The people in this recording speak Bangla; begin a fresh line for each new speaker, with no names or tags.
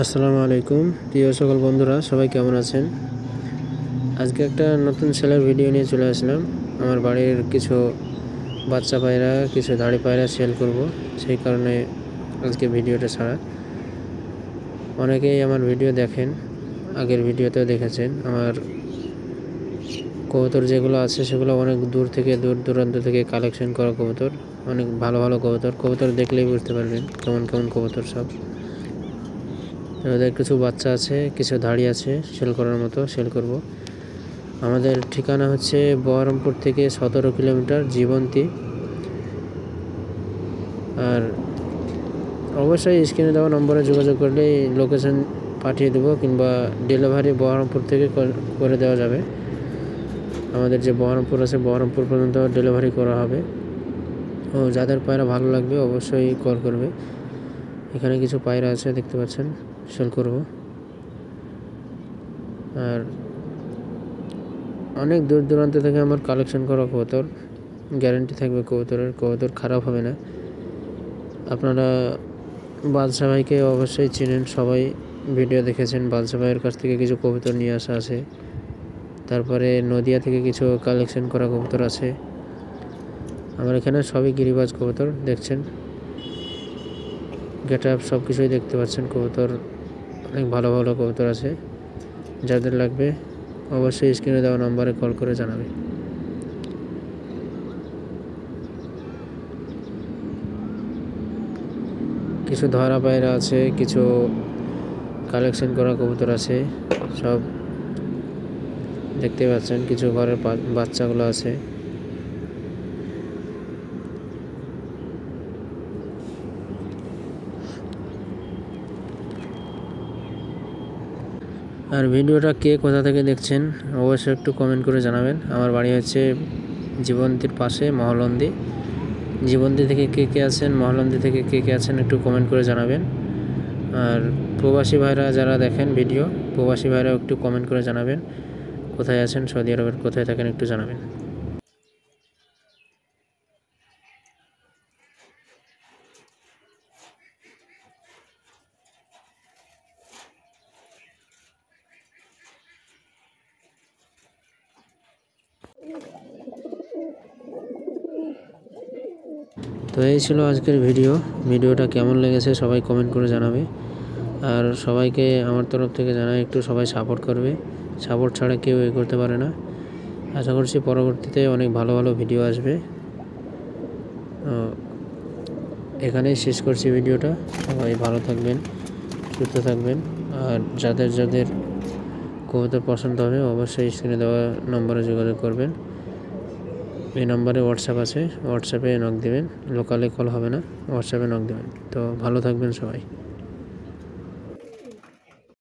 আসসালামু আলাইকুম প্রিয় সকল বন্ধুরা, সবাই কেমন আছেন? আজকে একটা নতুন সেলের ভিডিও নিয়ে চলে আসলাম। আমার বাড়ির কিছু বাচ্চা পায়রা, কিছু দাড়ি পায়রা সেল করব, সেই কারণে আজকে ভিডিওটা ছাড়া। অনেকেই আমার ভিডিও দেখেন, আগের ভিডিওতেও দেখেছেন। আমার কবুতর যেগুলো আছে সেগুলো অনেক দূর দূরান্ত থেকে কালেকশন করা কবুতর, অনেক ভালো ভালো কবুতর দেখলেই বুঝতে পারবেন কেমন কেমন কবুতর সব। ওদের কিছু বাচ্চা আছে, কিছু ধাড়ি আছে সেল করার মতো, সেল করব। আমাদের ঠিকানা হচ্ছে বহরমপুর থেকে 17 কিলোমিটার জীবন্তী। আর অবশ্যই স্ক্রিনে দেওয়া নম্বরে যোগাযোগ করলে লোকেশন পাঠিয়ে দেবো, কিংবা ডেলিভারি বহরমপুর থেকে করে দেওয়া যাবে। আমাদের যে বহরমপুর আছে, বহরমপুর পর্যন্ত ডেলিভারি করা হবে। ও যাদের পায়রা ভালো লাগবে অবশ্যই কল করবে। এখানে কিছু পায়রা আছে দেখতে পাচ্ছেন, সেল করব। আর অনেক দূর দূরান্ত থেকে আমার কালেকশন করা কবুতর, গ্যারান্টি থাকবে কবুতর খারাপ হবে না। আপনারা বাদশা ভাইকে অবশ্যই চিনেন, সবাই ভিডিও দেখেছেন। বাদশা ভাইয়ের কাছ থেকে কিছু কবুতর নিয়ে আসা আছে। তারপরে নদিয়া থেকে কিছু কালেকশন করা কবুতর আছে। আমার এখানে সবই গিরিবাজ কবুতর দেখছেন, গেট আপ সব কিছুই দেখতে পাচ্ছেন। কবুতর অনেক ভালো ভালো কবুতর আছে, যাদের লাগবে অবশ্যই স্ক্রিনে দেওয়া নম্বরে কল করে জানাবে। কিছু ধরা পায়রা আছে, কিছু কালেকশন করা কবুতর আছে, সব দেখতে পাচ্ছেন। কিছু ঘরের বাচ্চাগুলো আছে। আর ভিডিওটা কে কোথা থেকে দেখছেন অবশ্যই একটু কমেন্ট করে জানাবেন। আমার বাড়ি হচ্ছে জীবন্তীর পাশে মহলন্দি। জীবন্তী থেকে কে কে আছেন, মহলন্দি থেকে কে কে আছেন একটু কমেন্ট করে জানাবেন। আর প্রবাসী ভাইরা যারা দেখেন ভিডিও, প্রবাসী ভাইরা একটু কমেন্ট করে জানাবেন কোথায় আছেন, সৌদি আরবের কোথায় থাকেন একটু জানাবেন। তো এই ছিল আজকের ভিডিওটা কেমন লেগেছে সবাই কমেন্ট করে জানাবে। আর সবাইকে আমার তরফ থেকে জানাই একটু সবাই সাপোর্ট করবে, সাপোর্ট ছাড়া কেউ করতে পারে না। আশা করছি পরবর্তীতে অনেক ভালো ভালো ভিডিও আসবে। এখানেই শেষ করছি ভিডিওটা। সবাই ভালো থাকবেন, সুস্থ থাকবেন। আর যাদের যাদের কবুতর পছন্দ হবে অবশ্যই স্ক্রিনে দেওয়া নম্বরে যোগাযোগ করবেন। এই নম্বরে হোয়াটসঅ্যাপ আছে, হোয়াটসঅ্যাপে নক দেবেন। লোকালে কল হবে না, হোয়াটসঅ্যাপে নক দেবেন। তো ভালো থাকবেন সবাই।